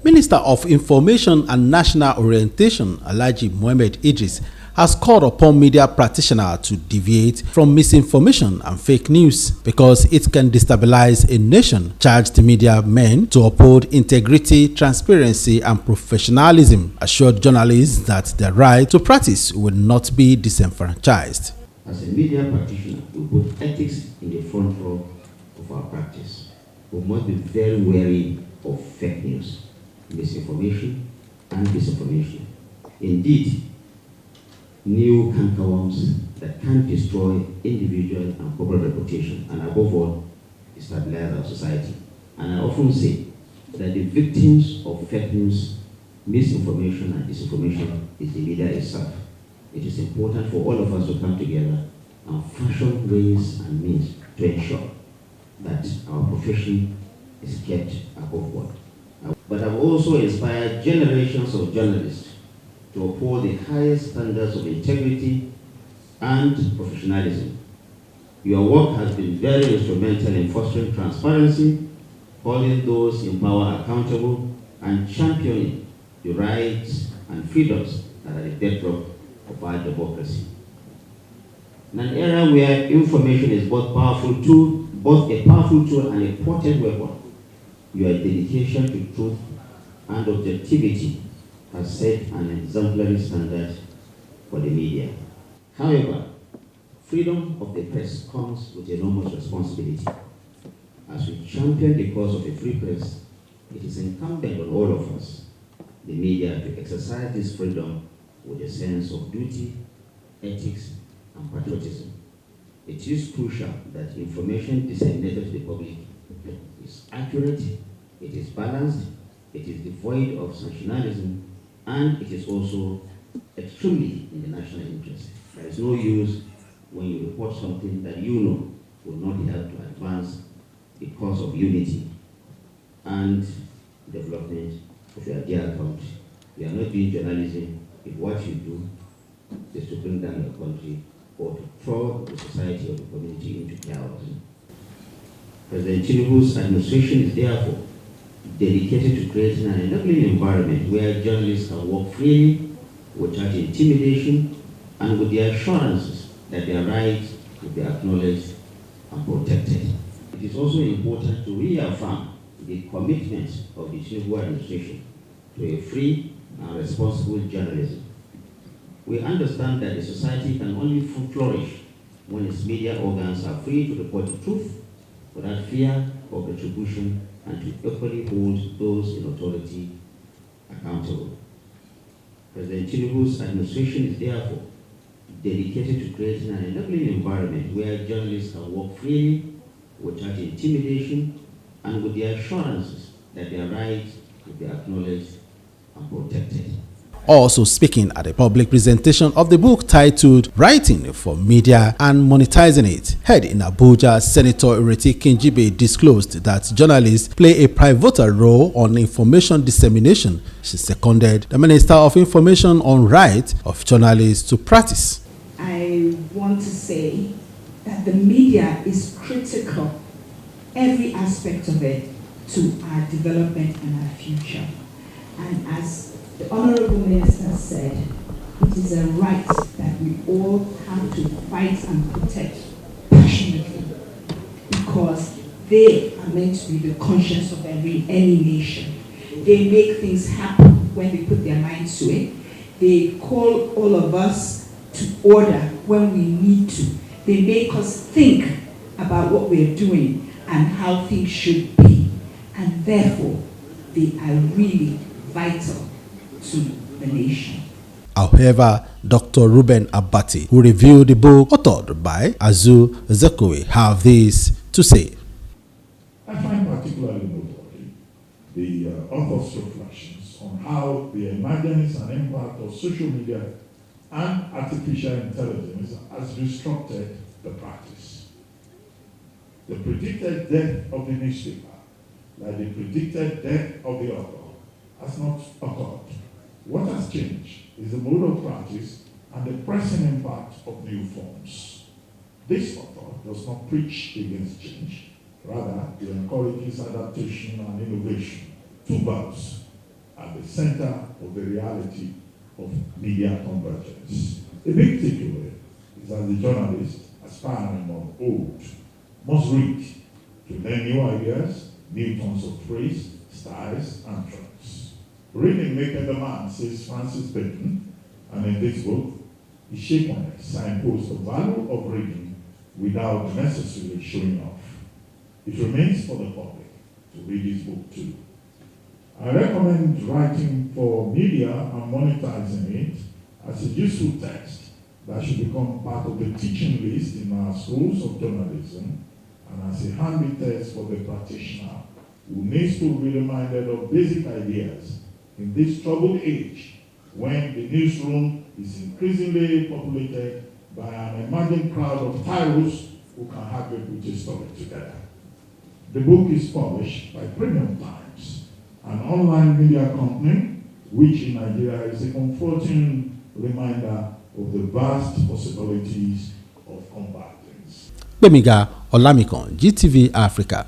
Minister of Information and National Orientation, Alhaji Mohammed Idris, has called upon media practitioners to deviate from misinformation and fake news because it can destabilize a nation. Charged media men to uphold integrity, transparency, and professionalism. Assured journalists that their right to practice will not be disenfranchised. As a media practitioner, we put ethics in the front row of our practice. We must be very wary of fake news, misinformation, and disinformation. Indeed, new cankerworms that can destroy individual and corporate reputation, and above all, destabilize our society. And I often say that the victims of fake news, misinformation, and disinformation is the media itself. It is important for all of us to come together and fashion ways and means to ensure that our profession is kept above board. But I've also inspired generations of journalists to uphold the highest standards of integrity and professionalism. Your work has been very instrumental in fostering transparency, holding those in power accountable, and championing the rights and freedoms that are the bedrock of our democracy. In an era where information is both a powerful tool and a potent weapon, your dedication to truth and objectivity has set an exemplary standard for the media. However, freedom of the press comes with enormous responsibility. As we champion the cause of a free press, it is incumbent on all of us, the media, to exercise this freedom with a sense of duty, ethics, and patriotism. It is crucial that information disseminated to the public is accurate, it is balanced, it is devoid of sensationalism, and it is also extremely in the national interest. There is no use when you report something that you know will not help to advance the cause of unity and development of your dear country. You are not doing journalism if what you do is to bring down your country or to throw the society or the community into chaos. President Tinubu's administration is therefore dedicated to creating an enabling environment where journalists can work freely, without intimidation, and with the assurances that their rights will be acknowledged and protected. It is also important to reaffirm the commitment of the Tinubu administration to a free and responsible journalism. We understand that the society can only flourish when its media organs are free to report the truth without fear of retribution and to equally hold those in authority accountable. President Tinubu's administration is therefore dedicated to creating an enabling environment where journalists can work freely, without intimidation, and with the assurances that their rights will be acknowledged and protected. Also speaking at a public presentation of the book titled Writing for Media and Monetizing It, head in Abuja, Senator Ireti Kingibe disclosed that journalists play a pivotal role on information dissemination. She seconded the Minister of Information on right of journalists to practice. I want to say that the media is critical, every aspect of it, to our development and our future. And as the Honorable Minister said, it is a right that we all have to fight and protect passionately, because they are meant to be the conscience of any nation. They make things happen when they put their minds to it. They call all of us to order when we need to. They make us think about what we're doing and how things should be. And therefore, they are really vital to the nation. However, Dr. Ruben Abati, who reviewed the book authored by Azu Zekowe, have this to say. I find particularly noteworthy the author's reflections on how the emergence and impact of social media and artificial intelligence has disrupted the practice. The predicted death of the newspaper, like the predicted death of the author, has not occurred. What has changed is the mode of practice and the pressing impact of new forms. This author does not preach against change, rather, he encourages adaptation and innovation. Two verbs, at the center of the reality of media convergence. A big takeaway is that the journalist, aspiring or old, must read to learn new ideas, new turns of phrase, styles, and trends. Reading maketh the man, says Francis Bacon, and in this book, he shaken signposts the value of reading without necessarily showing off. It remains for the public to read his book too. I recommend writing for media and monetizing it as a useful text that should become part of the teaching list in our schools of journalism and as a handy text for the practitioner who needs to be reminded of basic ideas in this troubled age when the newsroom is increasingly populated by an emerging crowd of tyros who can hardly put a story together. The book is published by Premium Times, an online media company which in Nigeria is a comforting reminder of the vast possibilities of convergence. Gbemiga Olamikan, GTV Africa.